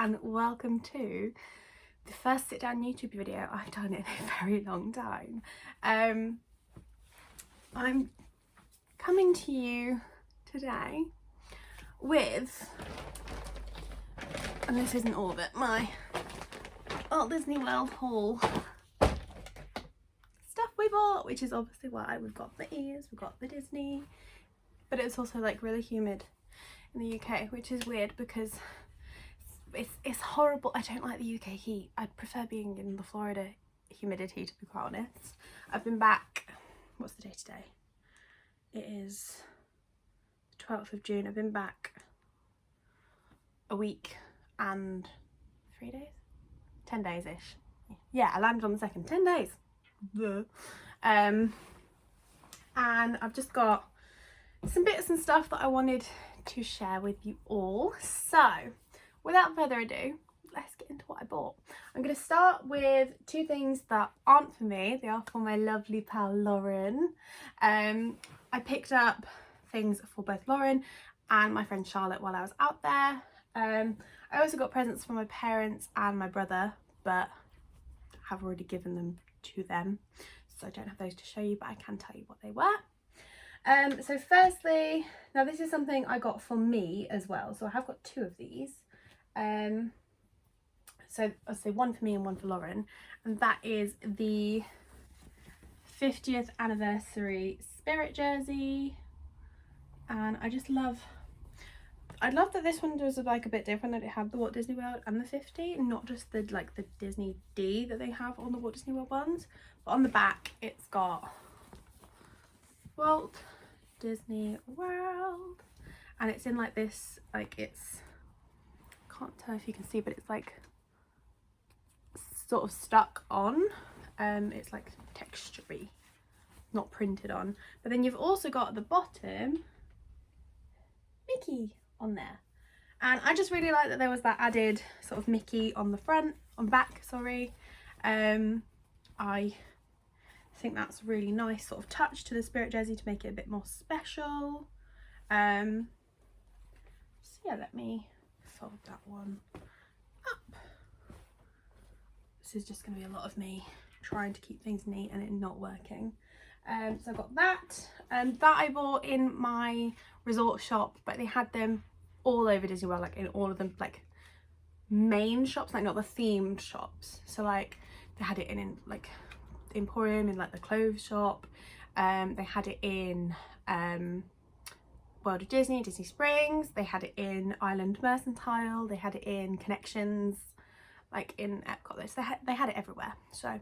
and welcome to the first sit down YouTube video I've done in a very long time. I'm coming to you today with, and this isn't all of it, my Walt Disney World haul stuff we bought, which is obviously why we've got the ears, we've got the Disney, but it's also like really humid in the UK, which is weird because it's horrible. I don't like the UK heat. I'd prefer being in the Florida humidity, to be quite honest. I've been back, what's the day today? It is the 12th of June. I've been back a week and 3 days? 10 days ish. Yeah, I landed on the 2nd, 10 days. And I've just got some bits and stuff that I wanted to share with you all. So without further ado, let's get into what I bought. I'm going to start with two things that aren't for me. They are for my lovely pal Lauren. I picked up things for both Lauren and my friend Charlotte while I was out there. I also got presents for my parents and my brother, but have already given them to them, so I don't have those to show you, but I can tell you what they were. So firstly, now this is something I got for me as well, so I have got two of these. So I'll say one for me and one for Lauren, and that is the 50th anniversary Spirit jersey. And I love that this one was like a bit different, that it had the Walt Disney World and the 50, not just the like the Disney D that they have on the Walt Disney World ones, but on the back it's got Walt Disney World, and it's in like this, like it's, can't tell if you can see, but it's like sort of stuck on. It's like textury, not printed on. But then you've also got at the bottom Mickey on there, and I just really like that there was that added sort of Mickey on the front, on back, sorry. I think that's a really nice sort of touch to the Spirit jersey to make it a bit more special. So yeah, let me fold that one up. This is just going to be a lot of me trying to keep things neat and it not working. So I got that, that I bought in my resort shop, but they had them all over Disney World, like in all of them, like main shops, like not the themed shops. So like they had it in like Emporium, in like the clothes shop. They had it in World of Disney, Disney Springs. They had it in Island Mercantile. They had it in Connections, like in Epcot. They had it everywhere. So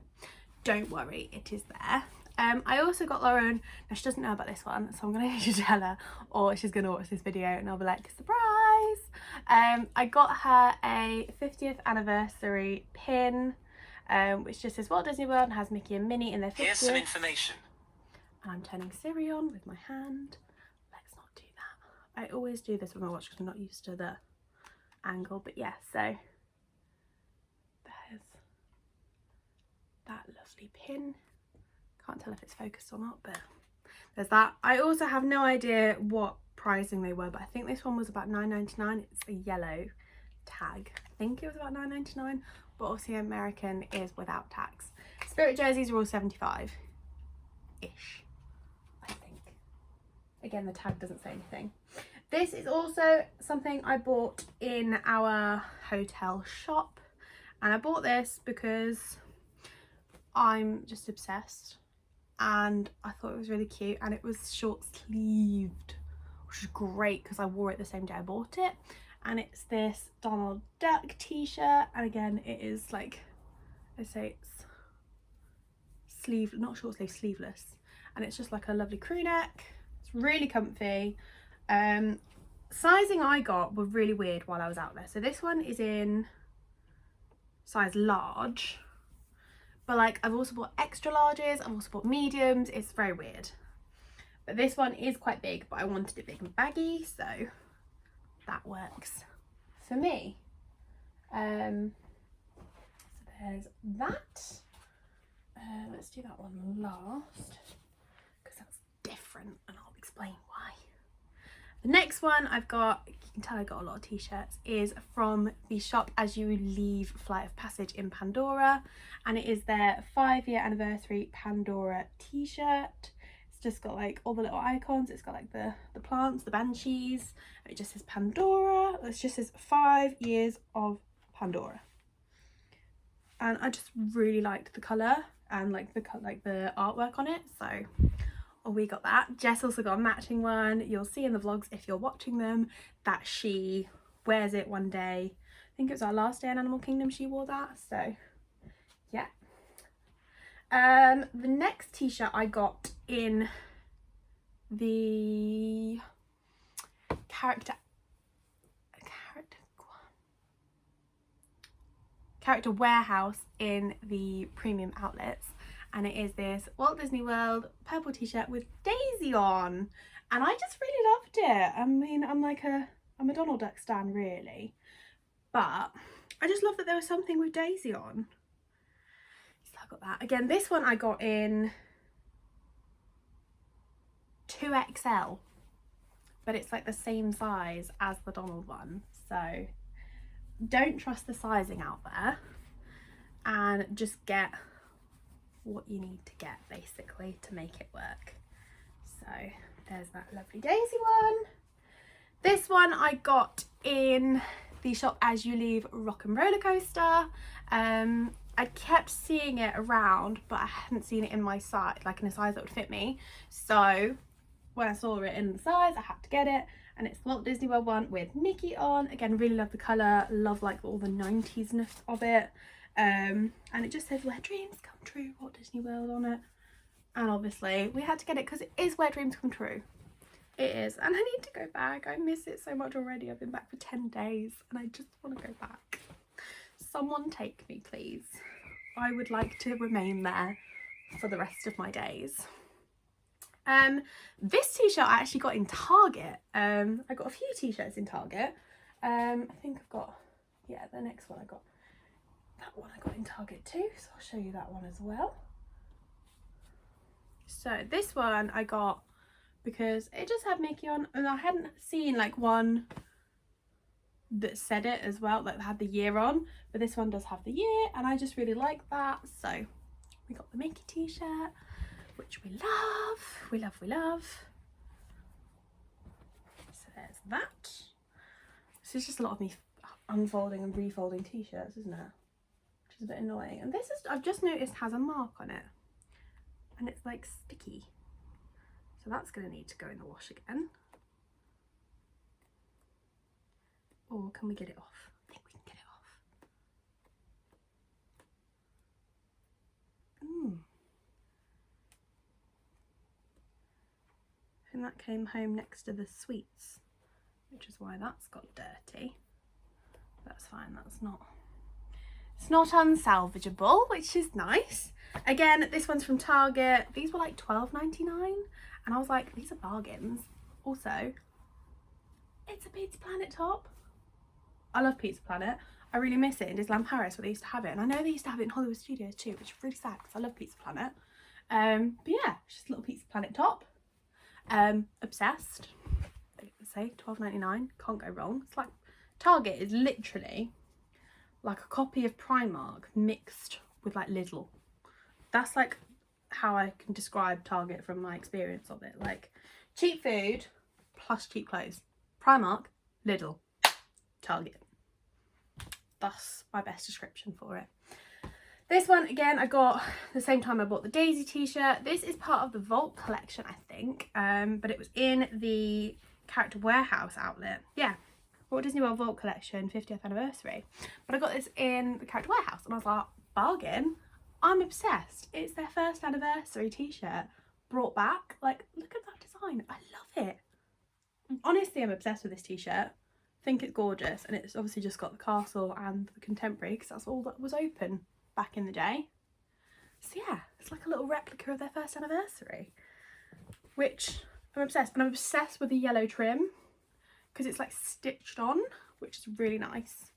don't worry, it is there. I also got Lauren, now she doesn't know about this one, so I'm gonna need to tell her, or she's gonna watch this video and I'll be like, surprise! I got her a 50th anniversary pin, which just says Walt Disney World and has Mickey and Minnie in their 50th. Here's some information. And I'm turning Siri on with my hand. Let's not do that. I always do this with my watch because I'm not used to the angle, but yeah, so there's that lovely pin. Can't tell if it's focused or not, but there's that. I also have no idea what pricing they were, but I think this one was about $9.99. It's a yellow tag. I think it was about $9.99, but obviously American is without tax. Spirit jerseys are all $75-ish, I think. Again, the tag doesn't say anything. This is also something I bought in our hotel shop, and I bought this because I'm just obsessed, and I thought it was really cute, and it was short sleeved, which is great because I wore it the same day I bought it. And it's this Donald Duck t-shirt, and again it is like, I say it's sleeve, not short sleeve, sleeveless, and it's just like a lovely crew neck. It's really comfy. Sizing I got were really weird while I was out there. So this one is in size large, but like I've also bought extra larges, I've also bought mediums. It's very weird, but this one is quite big, but I wanted it big and baggy, so that works for me. So there's that. Let's do that one last because that's different and I'll explain why. The next one I've got, you can tell I got a lot of t-shirts, is from the Shop As You Leave Flight of Passage in Pandora, and it is their 5-year anniversary Pandora t-shirt. It's just got like all the little icons. It's got like the plants, the banshees, and it just says Pandora. It just says 5 years of Pandora, and I just really liked the colour and like the artwork on it, so we got that. Jess also got a matching one. You'll see in the vlogs, if you're watching them, that she wears it one day. I think it was our last day in Animal Kingdom she wore that, so yeah. The next t-shirt I got in the character warehouse in the premium outlets, and it is this Walt Disney World purple t-shirt with Daisy on, and I just really loved it. I mean, I'm a Donald Duck stan really, but I just love that there was something with Daisy on. So I got that. Again, this one I got in 2XL, but it's like the same size as the Donald one, so don't trust the sizing out there, and just get what you need to get basically to make it work. So there's that lovely Daisy one. This one I got in the Shop As You Leave Rock and Roller Coaster. I kept seeing it around, but I hadn't seen it in my size, like in a size that would fit me. So when I saw it in the size, I had to get it, and it's the Walt Disney World one with Mickey on. Again, really love the colour, love like all the 90s-ness of it. And it just says where dreams come true, Walt Disney World on it, and obviously we had to get it because it is where dreams come true. It is, and I need to go back. I miss it so much already. I've been back for 10 days and I just want to go back. Someone take me, please. I would like to remain there for the rest of my days. This t-shirt I actually got in Target. I got a few t-shirts in Target. I think I've got, yeah, the next one I got. That one I got in Target too, so I'll show you that one as well. So this one I got because it just had Mickey on, and I hadn't seen like one that said it as well, like had the year on, but this one does have the year, and I just really like that. So we got the Mickey t-shirt, which we love. So there's that. This is just a lot of me unfolding and refolding t-shirts, isn't it? Which is a bit annoying. And this is, I've just noticed, has a mark on it, and it's like sticky, so that's going to need to go in the wash again. Or can we get it off? I think we can get it off. I think that came home next to the sweets, which is why that's got dirty. That's fine, that's not, it's not unsalvageable, which is nice. Again, this one's from Target. These were like $12.99, and I was like, these are bargains. Also, it's a Pizza Planet top. I love Pizza Planet. I really miss it in Disneyland Paris where they used to have it, and I know they used to have it in Hollywood Studios too, which is really sad because I love Pizza Planet. But yeah, it's just a little Pizza Planet top. Obsessed. Like I say, $12.99, can't go wrong. It's like, Target is literally like a copy of Primark mixed with like Lidl. That's like how I can describe Target from my experience of it. Like, cheap food plus cheap clothes. Primark, Lidl, Target. That's my best description for it. This one, again, I got the same time I bought the Daisy t-shirt. This is part of the Vault collection, I think, but it was in the Character Warehouse outlet. Yeah, Walt Disney World Vault collection, 50th anniversary. But I got this in the Character Warehouse, and I was like, bargain. I'm obsessed. It's their first anniversary t-shirt brought back. Like, look at that design. I love it. Honestly, I'm obsessed with this t-shirt. I think it's gorgeous, and it's obviously just got the castle and the contemporary because that's all that was open back in the day. So yeah, it's like a little replica of their first anniversary, which I'm obsessed. And I'm obsessed with the yellow trim because it's like stitched on, which is really nice.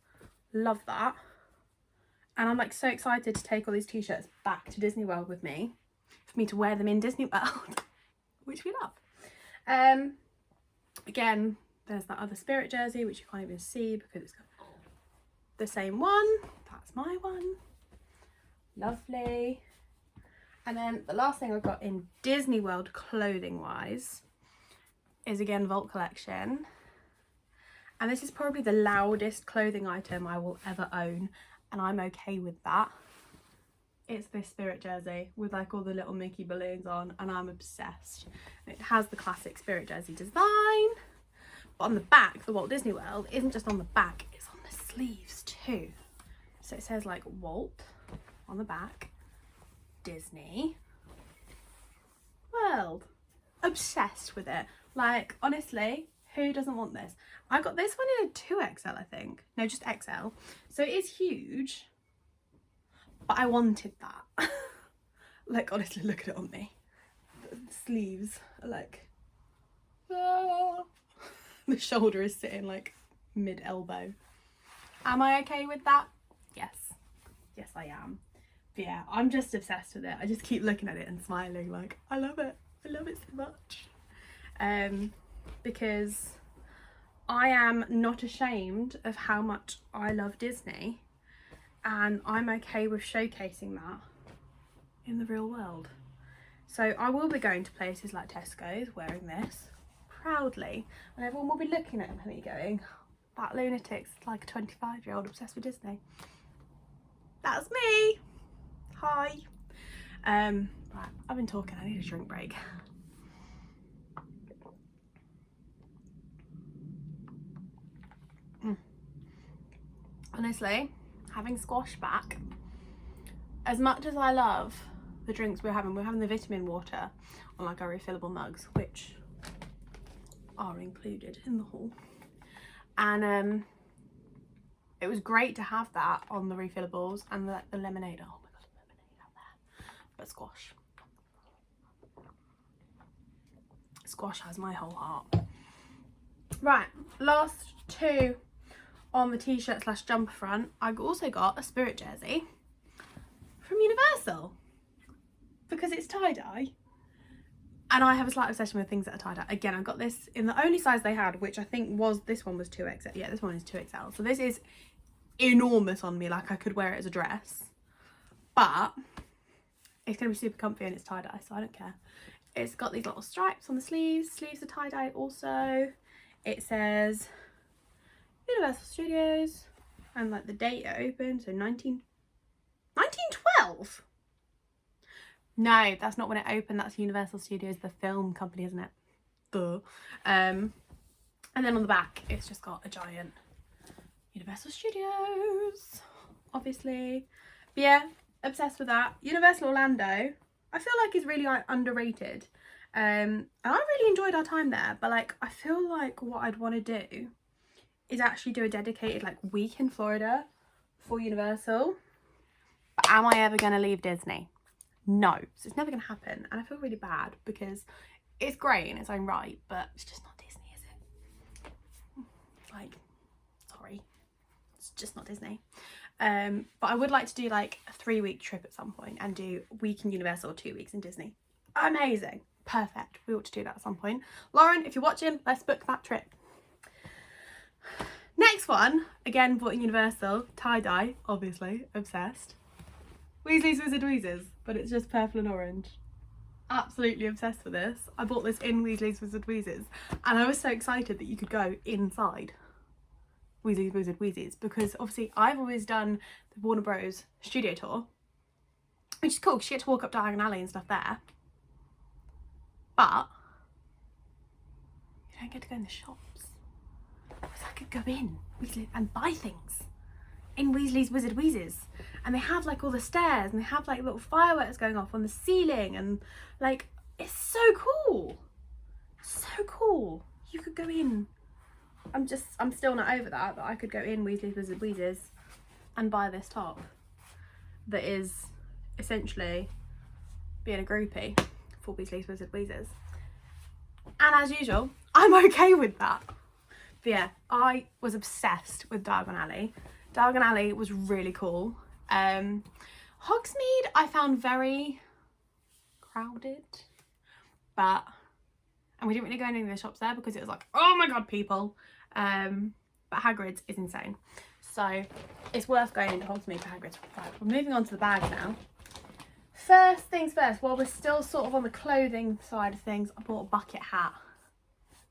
Love that. And I'm like so excited to take all these t-shirts back to Disney World with me, for me to wear them in Disney World, which we love. Again, There's that other Spirit jersey, which you can't even see because it's got the same one. That's my one. Lovely. And then the last thing I've got in Disney World clothing wise is again Vault collection. And this is probably the loudest clothing item I will ever own, and I'm okay with that. It's this Spirit jersey with like all the little Mickey balloons on, and I'm obsessed. It has the classic Spirit jersey design, but on the back, the Walt Disney World isn't just on the back, it's on the sleeves too. So it says like Walt on the back, Disney World. Obsessed with it. Like, honestly, who doesn't want this? I got this one in a 2XL, I think. No, just XL. So it is huge, but I wanted that. Like, honestly, look at it on me. The sleeves are like, ah. The shoulder is sitting like mid-elbow. Am I okay with that? Yes. Yes, I am. But yeah, I'm just obsessed with it. I just keep looking at it and smiling like, I love it. I love it so much. Because I am not ashamed of how much I love Disney, and I'm okay with showcasing that in the real world. So I will be going to places like Tesco's wearing this proudly, and everyone will be looking at me going, that lunatic's like a 25-year-old obsessed with Disney. That's me. Hi. Right, I've been talking, I need a drink break. Honestly, having squash back, as much as I love the drinks we're having the vitamin water on like our refillable mugs, which are included in the haul, and it was great to have that on the refillables, and the lemonade. Oh my god, lemonade out there. But squash has my whole heart. Right, last two on the t-shirt slash jumper front. I also got a Spirit jersey from Universal because it's tie-dye, and I have a slight obsession with things that are tie-dye. Again, I got this in the only size they had, which I think was, this one was 2XL. Yeah, this one is 2XL. So this is enormous on me, like I could wear it as a dress, but it's gonna be super comfy and it's tie-dye, so I don't care. It's got these little stripes on the sleeves are tie-dye also. It says Universal Studios and like the date it opened, so 1912. No, that's not when it opened, that's Universal Studios, the film company, isn't it? Duh. And then on the back it's just got a giant Universal Studios, obviously. But yeah, obsessed with that. Universal Orlando, I feel like is really like underrated, and I really enjoyed our time there, but like I feel like what I'd want to do is actually do a dedicated like week in Florida for Universal. But am I ever going to leave Disney? No, so it's never going to happen, and I feel really bad because it's great in its own right, but it's just not Disney, is it? Like, sorry, it's just not Disney. But I would like to do like a 3-week trip at some point and do a week in Universal, 2 weeks in Disney. Amazing, perfect. We ought to do that at some point. Lauren, if you're watching, let's book that trip. Next one, again bought in Universal, tie-dye, obviously, obsessed. Weasley's Wizard Wheezes, but it's just purple and orange. Absolutely obsessed with this. I bought this in Weasley's Wizard Wheezes, and I was so excited that you could go inside Weasley's Wizard Wheezes, because obviously I've always done the Warner Bros. Studio tour, which is cool because you get to walk up Diagon Alley and stuff there, but you don't get to go in the shops. Because I could go in Weasley and buy things in Weasley's Wizard Wheezes, and they have like all the stairs, and they have like little fireworks going off on the ceiling, and like it's so cool, so cool. You could go in. I'm still not over that I could go in Weasley's Wizard Wheezes and buy this top that is essentially being a groupie for Weasley's Wizard Wheezes, and as usual I'm okay with that. But yeah, I was obsessed with Diagon Alley. Diagon Alley was really cool. Hogsmeade I found very crowded, but and we didn't really go in any of the shops there because it was like, oh my god, people. But Hagrid's is insane, so it's worth going into Hogsmeade for Hagrid's. Right, we're moving on to the bags now. First things first, while we're still sort of on the clothing side of things, I bought a bucket hat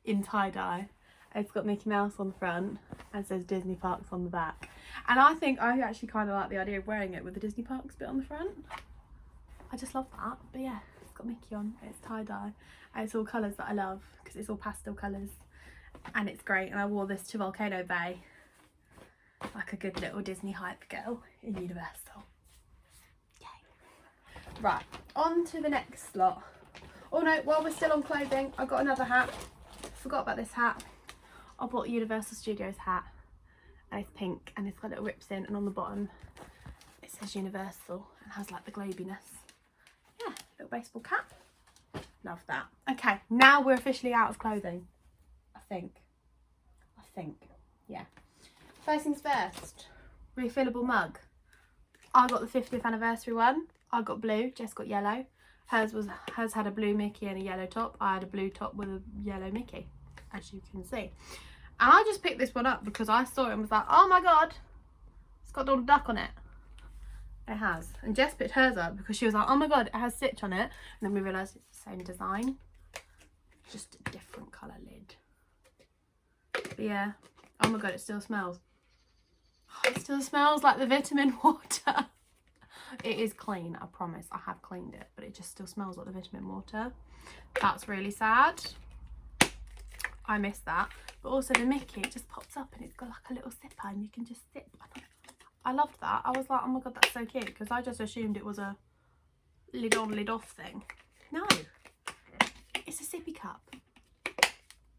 in tie-dye. It's got Mickey Mouse on the front and says Disney Parks on the back, and I think I actually kind of like the idea of wearing it with the Disney Parks bit on the front. I just love that. But yeah, it's got Mickey on, it's tie-dye, and it's all colours that I love because it's all pastel colours, and it's great. And I wore this to Volcano Bay like a good little Disney hype girl in Universal. Yay. Right, on to the next slot. Oh no, while we're still on clothing, I got another hat. Forgot about this hat. I bought a Universal Studios hat, and it's pink and it's got little rips in, and on the bottom it says Universal and has like the globiness. Yeah, little baseball cap. Love that. Okay, now we're officially out of clothing. I think. Yeah. First things first, refillable mug. I got the 50th anniversary one. I got blue, Jess got yellow. Hers had a blue Mickey and a yellow top. I had a blue top with a yellow Mickey, as you can see. And I just picked this one up because I saw it and was like, oh my god, it's got Donald Duck on it. It has. And Jess picked hers up because she was like, oh my god, it has Stitch on it. And then we realised it's the same design, just a different colour lid. But yeah, oh my god, it still smells. Oh, it still smells like the vitamin water. It is clean, I promise. I have cleaned it, but it just still smells like the vitamin water. That's really sad. I miss that. But also the Mickey, it just pops up and it's got like a little zipper and you can just sip. I loved that. I was like, oh my god, that's so cute, because I just assumed it was a lid on, lid off thing. No, it's a sippy cup.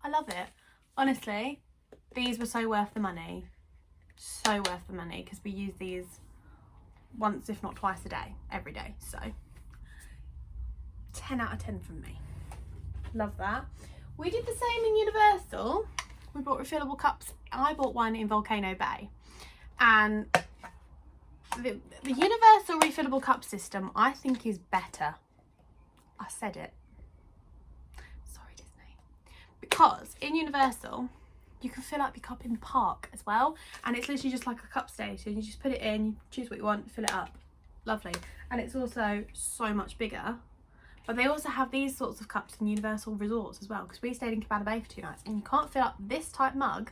I love it. Honestly, these were so worth the money. So worth the money, because we use these once, if not twice a day, every day. So 10 out of 10 from me. Love that. We did the same in Universal. We bought refillable cups. I bought one in Volcano Bay, and the Universal refillable cup system I think is better. I said it. Sorry, Disney. Because in Universal you can fill up your cup in the park as well, and it's literally just like a cup station. You just put it in, you choose what you want, fill it up. Lovely. And it's also so much bigger. But they also have these sorts of cups in Universal Resorts as well, because we stayed in Cabana Bay for 2 nights, and you can't fill up this type mug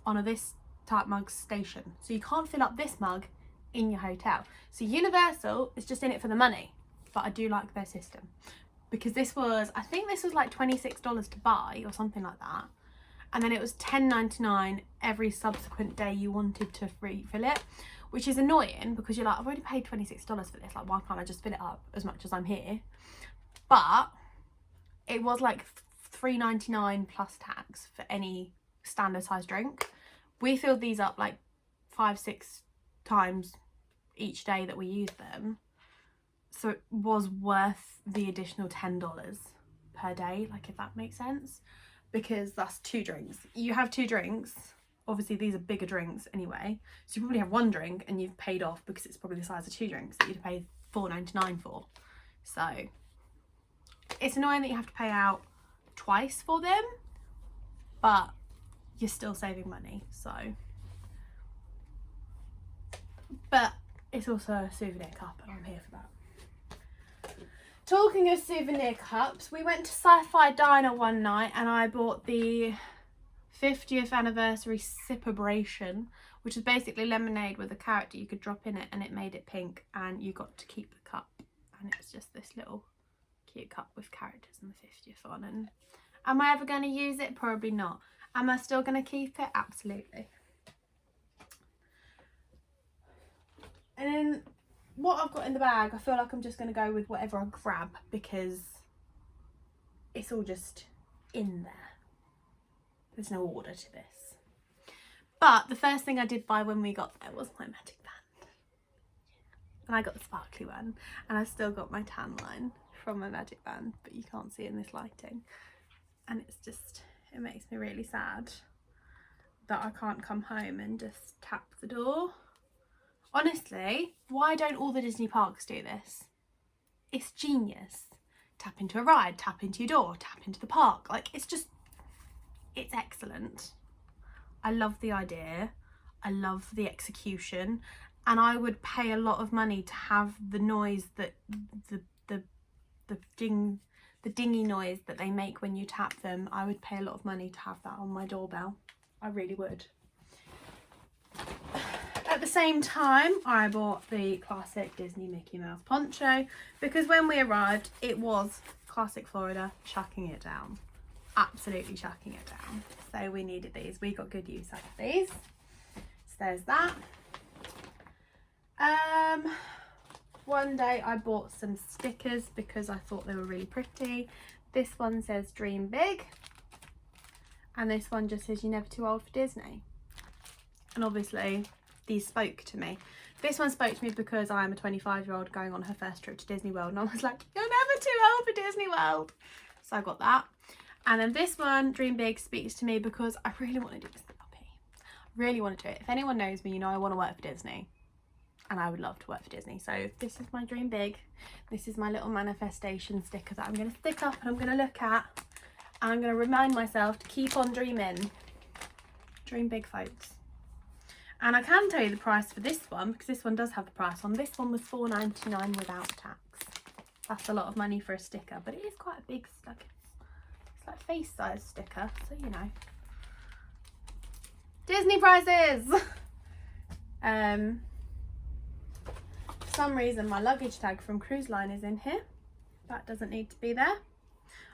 on a this type mug station. So you can't fill up this mug in your hotel. So Universal is just in it for the money, but I do like their system, because this was, I think this was like $26 to buy or something like that, and then it was $10.99 every subsequent day you wanted to refill it, which is annoying because you're like, I've already paid $26 for this, like why can't I just fill it up as much as I'm here? But it was like $3.99 plus tax for any standard size drink. We filled these up like 5-6 times each day that we used them, so it was worth the additional $10 per day, like, if that makes sense, because that's 2 drinks. You have 2 drinks, obviously these are bigger drinks anyway, so you probably have 1 drink and you've paid off, because it's probably the size of 2 drinks that you'd pay $4.99 for. So it's annoying that you have to pay out twice for them, but you're still saving money. So, but it's also a souvenir cup and I'm here for that. Talking of souvenir cups, we went to Sci-Fi Diner one night and I bought the 50th anniversary Sipabration, which is basically lemonade with a character you could drop in it, and it made it pink, and you got to keep the cup, and it was just this little cute cup with characters and the 50th on. And am I ever going to use it? Probably not. Am I still going to keep it? Absolutely. And then what I've got in the bag, I feel like I'm just going to go with whatever I grab, because it's all just in there. There's no order to this. But the first thing I did buy when we got there was my magic band. And I got the sparkly one, and I've still got my tan line from my magic band, but you can't see it in this lighting. And it's just, it makes me really sad that I can't come home and just tap the door. Honestly, why don't all the Disney parks do this? It's genius. tap into a ride, tap into your door, tap into the park. Like, it's excellent. I love the idea. I love the execution, and I would pay a lot of money to have the noise that the dingy noise that they make when you tap them. I would pay a lot of money to have that on my doorbell. I really would. At the same time, I bought the classic Disney Mickey Mouse poncho because when we arrived, it was classic Florida, chucking it down. Absolutely chucking it down. So we needed these. We got good use out of these. So there's that. One day I bought some stickers because I thought they were really pretty. This one says dream big, and this one just says you're never too old for Disney. And obviously these spoke to me. This one spoke to me because I am a 25-year-old going on her first trip to Disney World, and I was like, you're never too old for Disney World. So I got that. And then this one, dream big, speaks to me because I really want to do this puppy. Really want to do it. If anyone knows me, you know I want to work for Disney. And I would love to work for Disney. So this is my dream big. This is my little manifestation sticker that I'm going to stick up and I'm going to look at. And I'm going to remind myself to keep on dreaming. Dream big, folks. And I can tell you the price for this one, because this one does have the price on. This one was $4.99 without tax. That's a lot of money for a sticker, but it is quite a big sticker. It's like face size sticker, so you know. Disney prices! For some reason my luggage tag from Cruise Line is in here. That doesn't need to be there.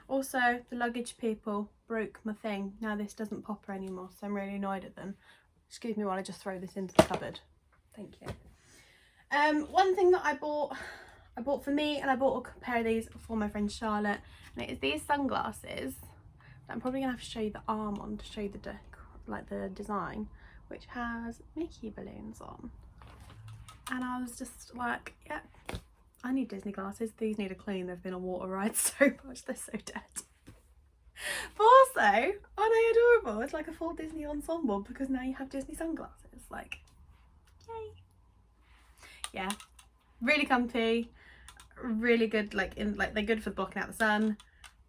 Also, the luggage people broke my thing. Now this doesn't pop anymore, so I'm really annoyed at them. Excuse me while I just throw this into the cupboard. Thank you. One thing that I bought for me, and I bought a pair of these for my friend Charlotte, and it is these sunglasses. I'm probably gonna have to show you the arm on to show you the the design, which has Mickey balloons on. And I was just like, yeah, I need Disney glasses. These need a clean. They've been on water rides so much, they're so dirty. But also, aren't they adorable? It's like a full Disney ensemble because now you have Disney sunglasses. Like, yay. Yeah, really comfy, really good, they're good for blocking out the sun,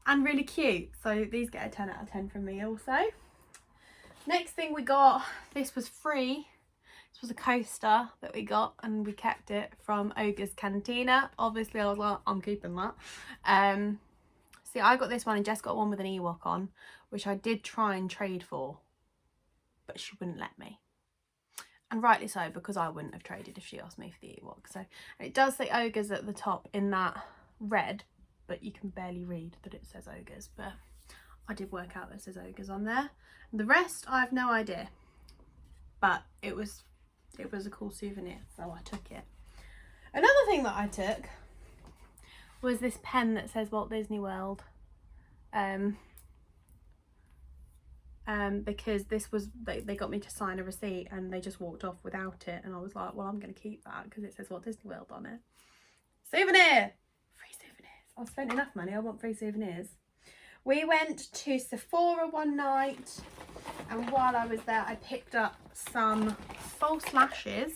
and really cute. So these get a 10 out of 10 from me also. Next thing we got, this was free. This was a coaster that we got and we kept it from Ogre's Cantina. Obviously I was like, I'm keeping that. See, I got this one and Jess got one with an Ewok on, which I did try and trade for, but she wouldn't let me. And rightly so, because I wouldn't have traded if she asked me for the Ewok. So, and it does say Ogre's at the top in that red, but you can barely read that it says Ogre's, but I did work out that it says Ogre's on there. The rest, I have no idea, but it was a cool souvenir, so I took it. Another thing that I took was this pen that says Walt Disney World, because this was, they got me to sign a receipt and they just walked off without it, and I was like, well, I'm going to keep that because it says Walt Disney World on it. Souvenir! Free souvenirs. I've spent enough money, I want free souvenirs. We went to Sephora one night, and while I was there I picked up some false lashes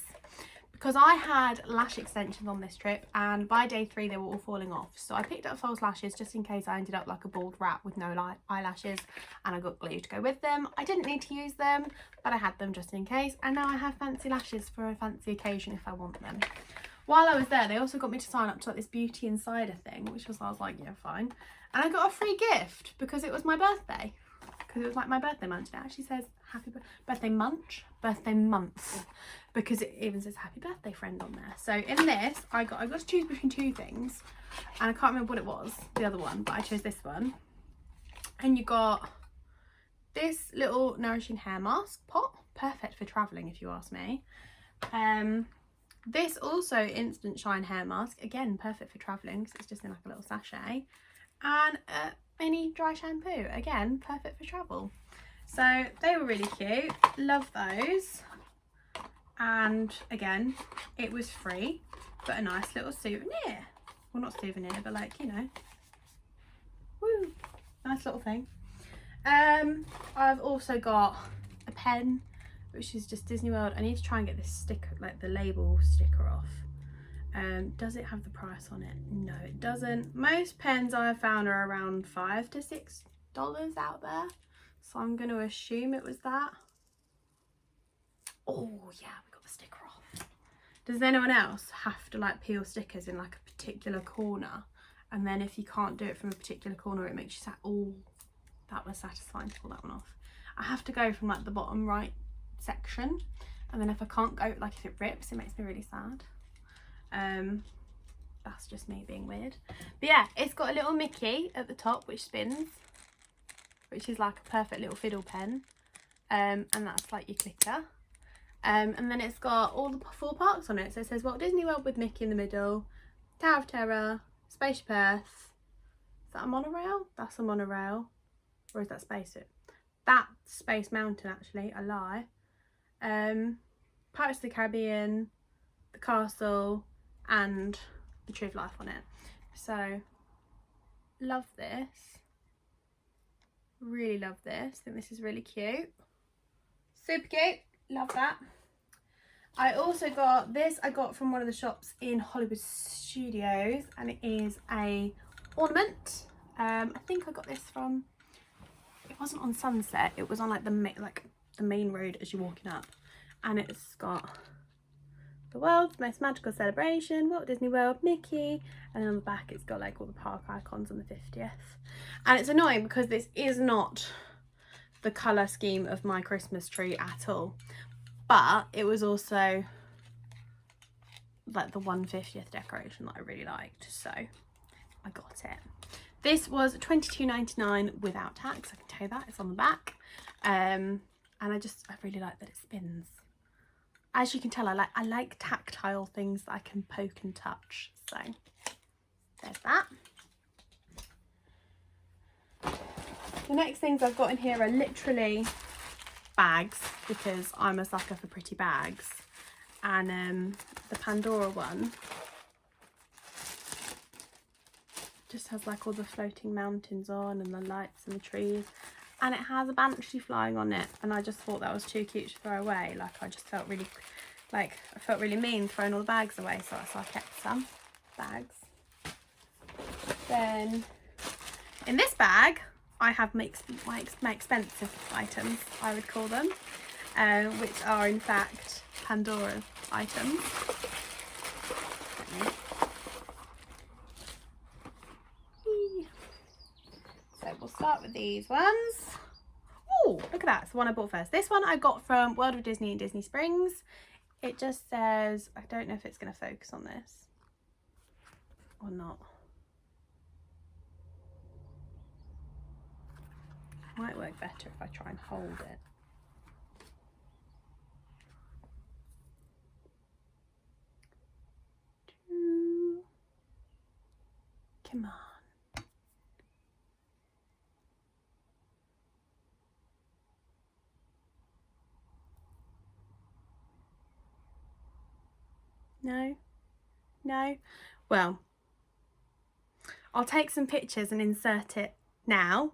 because I had lash extensions on this trip, and by day 3 they were all falling off. So I picked up false lashes just in case I ended up like a bald rat with no eyelashes, and I got glue to go with them. I didn't need to use them, but I had them just in case, and now I have fancy lashes for a fancy occasion if I want them. While I was there, they also got me to sign up to like this beauty insider thing, which was, I was like, yeah, fine. And I got a free gift because it was my birthday. Because it was like my birthday month. It actually says happy birthday month, because it even says happy birthday friend on there. So in this, I got to choose between two things, and I can't remember what it was, the other one, but I chose this one. And you got this little nourishing hair mask pot, perfect for traveling if you ask me. This also instant shine hair mask, again perfect for traveling because it's just in like a little sachet, and a mini dry shampoo, again perfect for travel. So they were really cute, love those, and again it was free, but a nice little souvenir. Well, not souvenir, but like, you know, woo, nice little thing. I've also got a pen, which is just Disney World. I need to try and get this sticker, like the label sticker off. Does it have the price on it? No, it doesn't. Most pens I have found are around $5 to $6 out there, so I'm going to assume it was that. Oh yeah, we got the sticker off. Does anyone else have to like peel stickers in like a particular corner, and then if you can't do it from a particular corner it makes you sad? Oh, that was satisfying to pull that one off. I have to go from like the bottom right section, and then if I can't go, like if it rips, it makes me really sad. That's just me being weird. But yeah, it's got a little Mickey at the top which spins, which is like a perfect little fiddle pen, and that's like your clicker. And then it's got all the 4 parks on it. So it says Walt Disney World with Mickey in the middle, Tower of Terror, Spaceship Earth. Is that a monorail? That's a monorail. Or is that Spacesuit? That's Space Mountain actually, I lie. Pirates of the Caribbean, the castle, and the Tree of Life on it. So love this. Really love this. I think this is really cute. Super cute. Love that. I also got this. I got from one of the shops in Hollywood Studios, and it is a ornament. I think I got this from, it wasn't on Sunset, it was on like the main road as you're walking up, and it's got the world's most magical celebration, Walt Disney World, Mickey, and then on the back it's got like all the park icons on the 50th. And it's annoying because this is not the colour scheme of my Christmas tree at all, but it was also like the 1/50th decoration that I really liked, so I got it. This was $22.99 without tax, I can tell you that, it's on the back. And I really like that it spins. As you can tell, I like tactile things that I can poke and touch, so there's that. The next things I've got in here are literally bags, because I'm a sucker for pretty bags. And the Pandora one just has like all the floating mountains on and the lights and the trees, and it has a banshee flying on it, and I just thought that was too cute to throw away. Like I just felt really, like I felt really mean throwing all the bags away, so I kept some bags. Then in this bag I have my expensive items, I would call them, which are in fact Pandora items. So we'll start with these ones. Oh, look at that. It's the one I bought first. This one I got from World of Disney in Disney Springs. It just says, I don't know if it's going to focus on this or not. It might work better if I try and hold it. Come on. No? No? Well, I'll take some pictures and insert it now.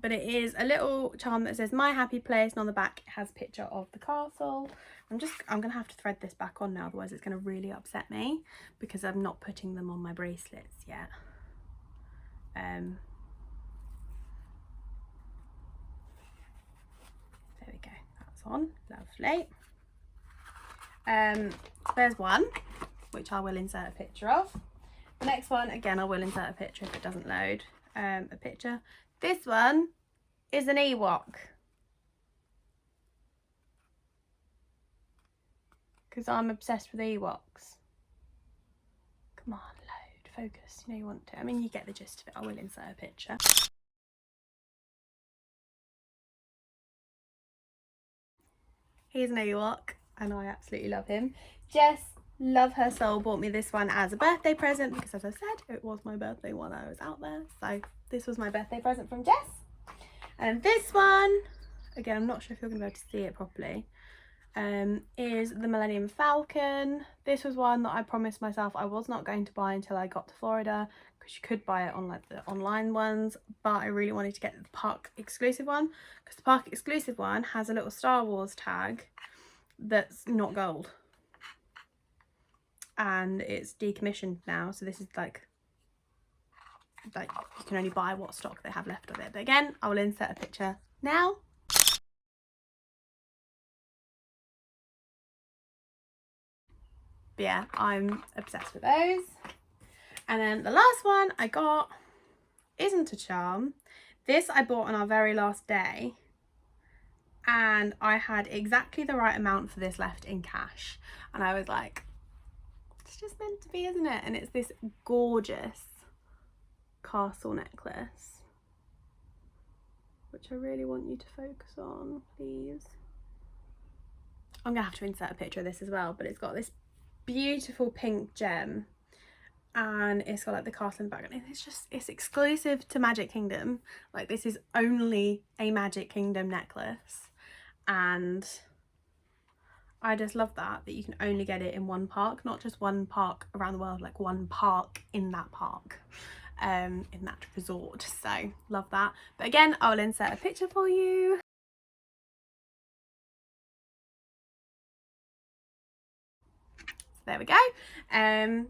But it is a little charm that says My Happy Place, and on the back it has a picture of the castle. I'm gonna have to thread this back on now, otherwise it's gonna really upset me because I'm not putting them on my bracelets yet. There we go, that's on, lovely. So there's one which I will insert a picture of. The next one, again, I will insert a picture if it doesn't load. A picture. This one is an Ewok, because I'm obsessed with Ewoks. Come on, load, focus, you know you want to. I mean, you get the gist of it. I will insert a picture. He's an Ewok and I absolutely love him. Jess, love her soul, bought me this one as a birthday present because, as I said, it was my birthday while I was out there. So this was my birthday present from Jess. And this one, again, I'm not sure if you're going to be able to see it properly. is the Millennium Falcon. This was one that I promised myself I was not going to buy until I got to Florida, because you could buy it on like the online ones, but I really wanted to get the park exclusive one, because the park exclusive one has a little Star Wars tag that's not gold, and it's decommissioned now, so this is like you can only buy what stock they have left of it. But again, I will insert a picture now. But yeah, I'm obsessed with those. And then the last one I got isn't a charm. This I bought on our very last day, and I had exactly the right amount for this left in cash, and I was like, it's just meant to be, isn't it? And it's this gorgeous castle necklace, which I really want you to focus on, please. I'm gonna have to insert a picture of this as well, but it's got this beautiful pink gem, and it's got like the castle in the background. It's exclusive to Magic Kingdom. Like, this is only a Magic Kingdom necklace, and I just love that you can only get it in one park, not just one park around the world, like one park in that park, in that resort. So love that. But again, I'll insert a picture for you. So there we go. And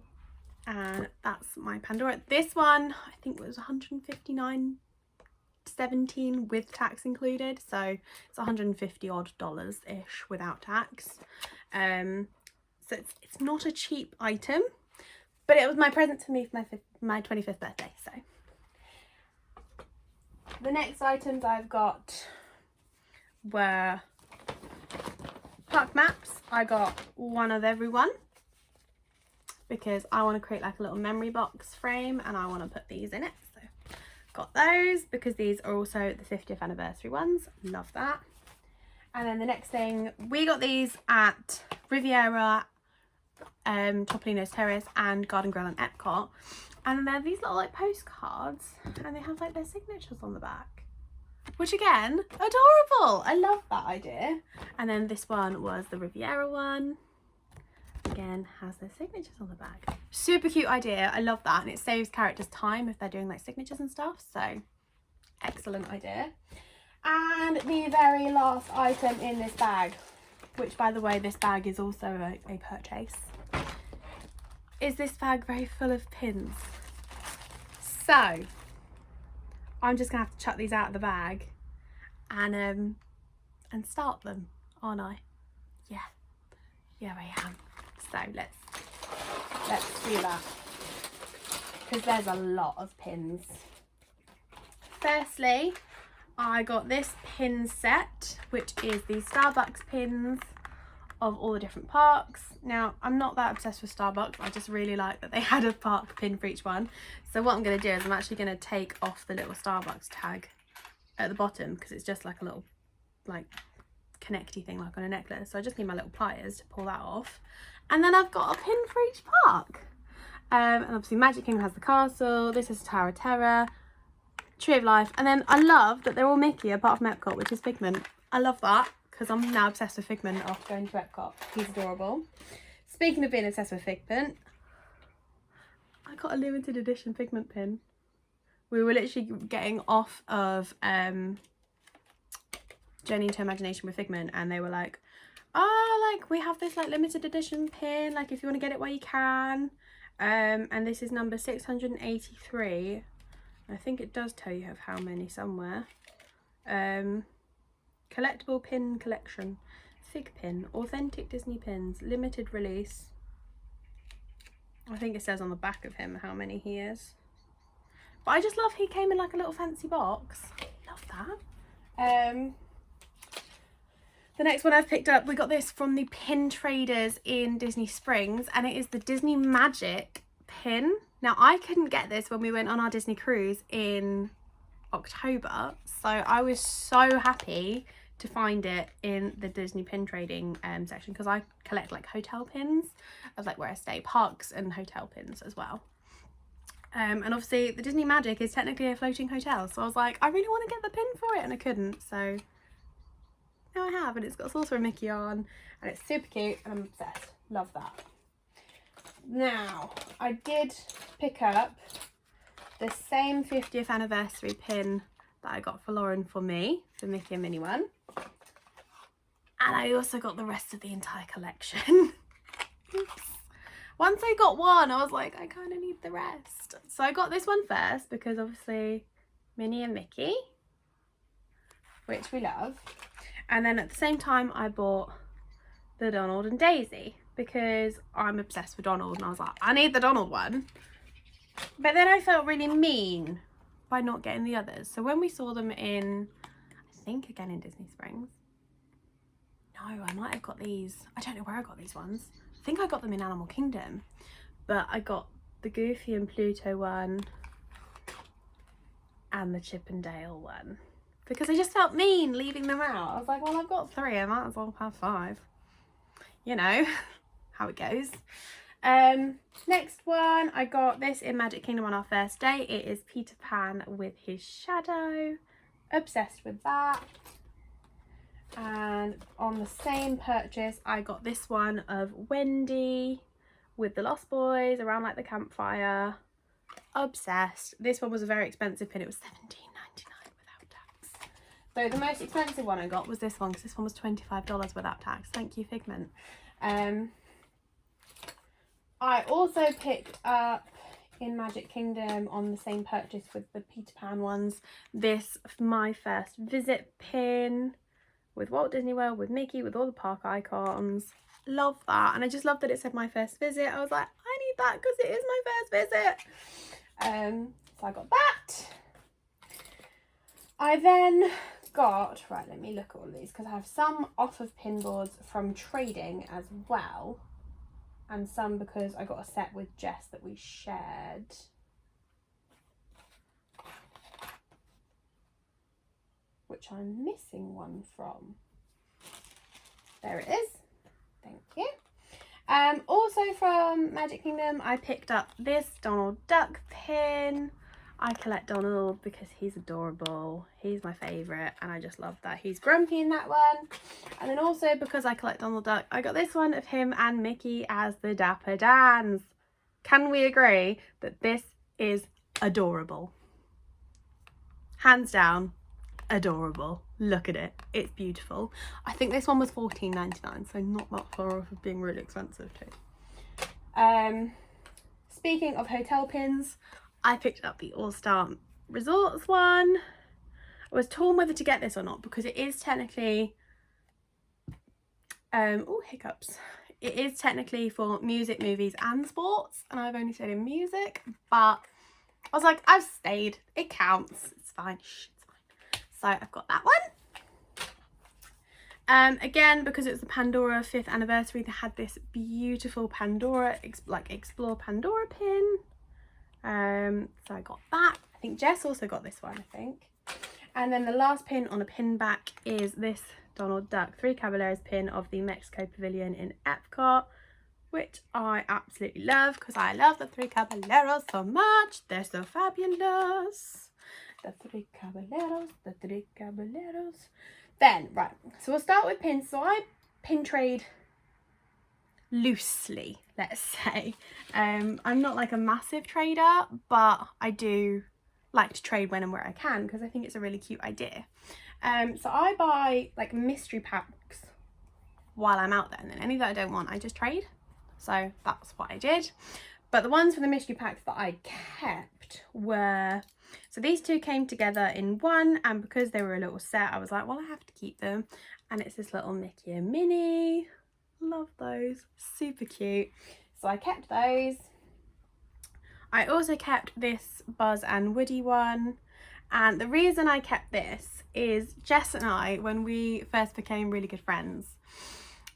that's my Pandora. This one I think was $159.17 with tax included, so it's $150 odd ish without tax. So it's not a cheap item, but it was my present to me for my 25th birthday. So the next items I've got were park maps. I got one of every one, because I want to create like a little memory box frame, and I want to put these in it. So got those, because these are also the 50th anniversary ones. Love that. And then the next thing, we got these at Riviera, Topolino's Terrace, and Garden Grill and Epcot. And they're these little like postcards, and they have like their signatures on the back, which again, adorable. I love that idea. And then this one was the Riviera one. Again, has their signatures on the back. Super cute idea. I love that, and it saves characters time if they're doing like signatures and stuff. So excellent idea. And the very last item in this bag, which by the way, this bag is also a purchase, is this bag very full of pins. So I'm just gonna have to chuck these out of the bag and start them, aren't I? Yeah, I am. So let's do that, because there's a lot of pins. Firstly, I got this pin set, which is the Starbucks pins of all the different parks. Now, I'm not that obsessed with Starbucks. I just really like that they had a park pin for each one. So what I'm going to do is I'm actually going to take off the little Starbucks tag at the bottom, because it's just like a little like connecty thing like on a necklace. So I just need my little pliers to pull that off. And then I've got a pin for each park. And obviously Magic Kingdom has the castle. This is Tower of Terror, Tree of Life. And then I love that they're all Mickey apart from Epcot, which is Figment. I love that, because I'm now obsessed with Figment after going to Epcot. He's adorable. Speaking of being obsessed with Figment, I got a limited edition Figment pin. We were literally getting off of Journey into Imagination with Figment, and they were like, oh, like we have this like limited edition pin, like if you want to get it while you can. And this is number 683. I think it does tell you of how many somewhere. Collectible pin collection, Fig pin, authentic Disney pins, limited release. I think it says on the back of him how many he is. But I just love he came in like a little fancy box. Love that. The next one I've picked up, we got this from the Pin Traders in Disney Springs, and it is the Disney Magic pin. Now, I couldn't get this when we went on our Disney cruise in October, so I was so happy to find it in the Disney pin trading section, because I collect like hotel pins of like where I stay, parks and hotel pins as well. And obviously the Disney Magic is technically a floating hotel, so I was like, I really want to get the pin for it, and I couldn't, so Now I have, and it's got Saucer and Mickey on, and it's super cute, and I'm obsessed. Love that. Now, I did pick up the same 50th anniversary pin that I got for Lauren for me, the Mickey and Minnie one. And I also got the rest of the entire collection. Once I got one, I was like, I kind of need the rest. So I got this one first because obviously Minnie and Mickey, which we love. And then at the same time, I bought the Donald and Daisy because I'm obsessed with Donald, and I was like, I need the Donald one. But then I felt really mean by not getting the others. So when we saw them in, I think again in Disney Springs. No, I might have got these. I don't know where I got these ones. I think I got them in Animal Kingdom. But I got the Goofy and Pluto one and the Chip and Dale one. Because I just felt mean leaving them out. I was like, well, I've got 3. I might as well have 5. You know how it goes. Next one, I got this in Magic Kingdom on our first day. It is Peter Pan with his shadow. Obsessed with that. And on the same purchase, I got this one of Wendy with the Lost Boys around like the campfire. Obsessed. This one was a very expensive pin. It was $17.99 without tax. So the most expensive one I got was this one, because this one was $25 without tax. Thank you, Figment. I also picked up in Magic Kingdom on the same purchase with the Peter Pan ones, this My First Visit pin with Walt Disney World, with Mickey, with all the park icons. Love that. And I just love that it said My First Visit. I was like, I need that because it is my first visit. So I got that. I then got, right, let me look at all of these because I have some off of pin boards from trading as well. And some because I got a set with Jess that we shared. Which I'm missing one from. There it is. Thank you. Also from Magic Kingdom, I picked up this Donald Duck pin. I collect Donald because he's adorable. He's my favourite, and I just love that he's grumpy in that one. And then also because I collect Donald Duck, I got this one of him and Mickey as the Dapper Dans. Can we agree that this is adorable? Hands down, adorable. Look at it. It's beautiful. I think this one was $14.99, so not that far off of being really expensive too. Speaking of hotel pins, I picked up the All-Star Resorts one. I was torn whether to get this or not because it is technically, oh, hiccups. It is technically for music, movies and sports, and I've only stayed in music, but I was like, I've stayed. It counts. It's fine. Shh, it's fine. So I've got that one. Again, because it was the Pandora 5th anniversary, they had this beautiful Pandora, Explore Pandora pin. So I got that. I think Jess also got this one, I think. And then the last pin on a pin back is this Donald Duck 3 Caballeros pin of the Mexico Pavilion in Epcot, which I absolutely love because I love the 3 Caballeros so much. They're so fabulous. The 3 Caballeros, the 3 Caballeros. Then, right, so we'll start with pins. So I pin trade loosely, let's say. I'm not like a massive trader, but I do like to trade when and where I can because I think it's a really cute idea. So I buy like mystery packs while I'm out there, and then any that I don't want I just trade. So that's what I did. But the ones for the mystery packs that I kept were, so these two came together in one, and because they were a little set I was like, well, I have to keep them. And it's this little Mickey and Minnie. Love those, super cute. So I kept those. I also kept this Buzz and Woody one, and the reason I kept this is Jess and I, when we first became really good friends,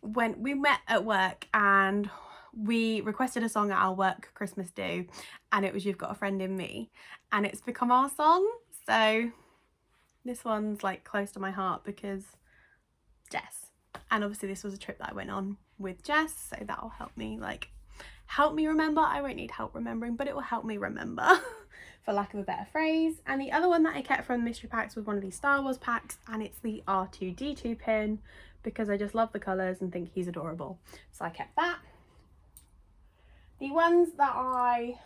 when we met at work and we requested a song at our work Christmas do, and it was You've Got a Friend in Me, and it's become our song. So this one's like close to my heart because Jess. And obviously this was a trip that I went on with Jess, so that'll help me like help me remember. I won't need help remembering, but it will help me remember for lack of a better phrase. And the other one that I kept from the mystery packs was one of these Star Wars packs, and it's the R2-D2 pin because I just love the colours and think he's adorable. So I kept that. The ones that I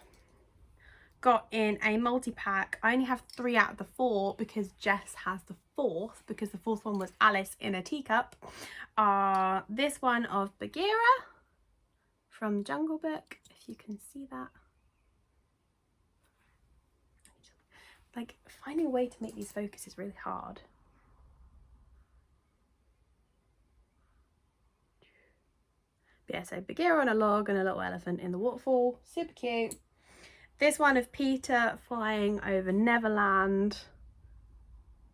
got in a multi-pack, I only have 3 out of the 4 because Jess has the 4th, because the 4th one was Alice in a teacup. This one of Bagheera from Jungle Book, if you can see that. Like, finding a way to make these focus is really hard. But yeah, so Bagheera on a log and a little elephant in the waterfall, super cute. This one of Peter flying over Neverland,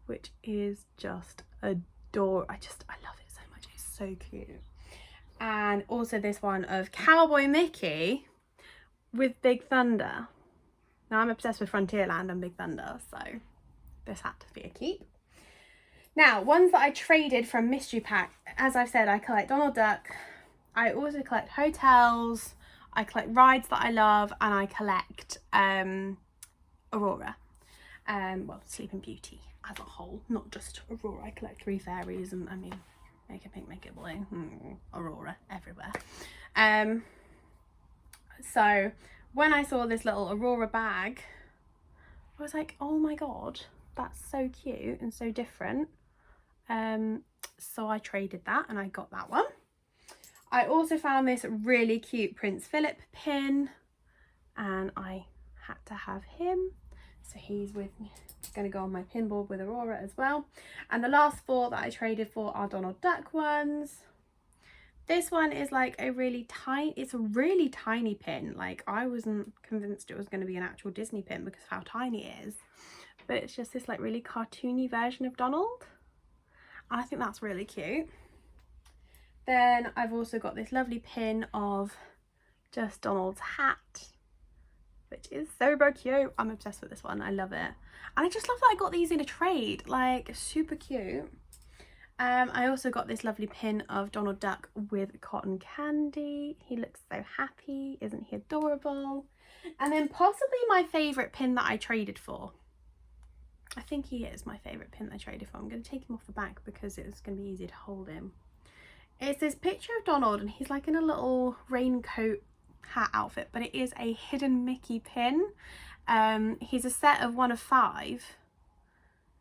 which is just adorable. I love it so much. It's so cute. And also this one of Cowboy Mickey with Big Thunder. Now I'm obsessed with Frontierland and Big Thunder, so this had to be a keep. Now, ones that I traded from mystery pack. As I've said, I collect Donald Duck. I also collect hotels. I collect rides that I love, and I collect Aurora. Well, Sleeping Beauty as a whole, not just Aurora. I collect 3 fairies, and I mean, make it pink, make it blue. Aurora everywhere. So when I saw this little Aurora bag, I was like, oh my god, that's so cute and so different. So I traded that and I got that one. I also found this really cute Prince Philip pin, and I had to have him. So he's with me. He's going to go on my pin board with Aurora as well. And the last 4 that I traded for are Donald Duck ones. This one is like a really tiny, it's a really tiny pin. Like, I wasn't convinced it was going to be an actual Disney pin because of how tiny it is. But it's just this like really cartoony version of Donald. I think that's really cute. Then I've also got this lovely pin of just Donald's hat, which is super cute. I'm obsessed with this one. I love it. And I just love that I got these in a trade, like super cute. I also got this lovely pin of Donald Duck with cotton candy. He looks so happy. Isn't he adorable? And then possibly my favourite pin that I traded for. I think he is my favourite pin that I traded for. I'm going to take him off the back because it's going to be easier to hold him. It's this picture of Donald, and he's like in a little raincoat hat outfit, but it is a hidden Mickey pin. He's a set of 1 of 5,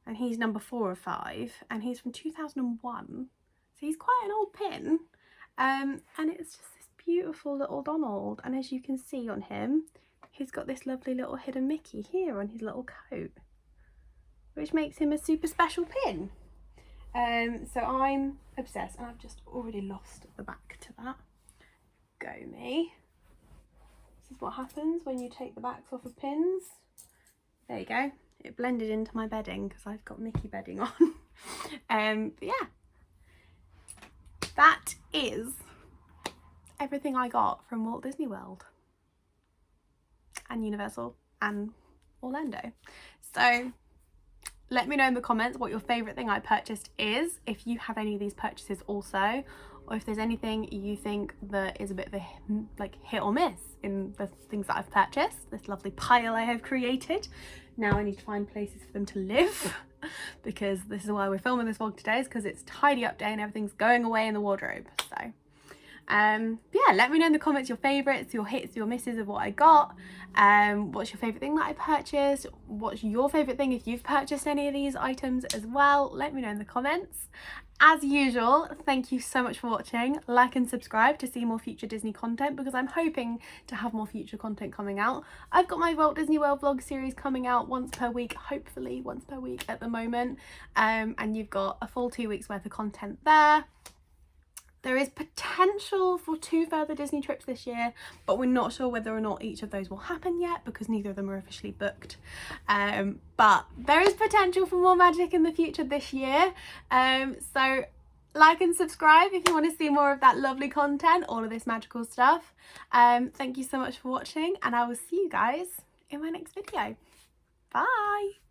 and he's number 4 of 5, and he's from 2001, so he's quite an old pin. And it's just this beautiful little Donald, and as you can see on him, he's got this lovely little hidden Mickey here on his little coat, which makes him a super special pin. So I'm obsessed, and I've just already lost the back to that. Go me. This is what happens when you take the backs off of pins. There you go. It blended into my bedding because I've got Mickey bedding on. But yeah, that is everything I got from Walt Disney World and Universal and Orlando. So let me know in the comments what your favourite thing I purchased is, if you have any of these purchases also, or if there's anything you think that is a bit of a like hit or miss in the things that I've purchased. This lovely pile I have created. Now I need to find places for them to live because this is why we're filming this vlog today, is because it's tidy up day and everything's going away in the wardrobe. So yeah, let me know in the comments your favourites, your hits, your misses of what I got. What's your favourite thing that I purchased? What's your favourite thing if you've purchased any of these items as well? Let me know in the comments. As usual, thank you so much for watching. Like and subscribe to see more future Disney content, because I'm hoping to have more future content coming out. I've got my Walt Disney World vlog series coming out once per week, hopefully once per week at the moment. And you've got a full 2 weeks worth of content there. There is potential for 2 further Disney trips this year, but we're not sure whether or not each of those will happen yet because neither of them are officially booked. But there is potential for more magic in the future this year. So like and subscribe if you want to see more of that lovely content, all of this magical stuff. Thank you so much for watching, and I will see you guys in my next video. Bye!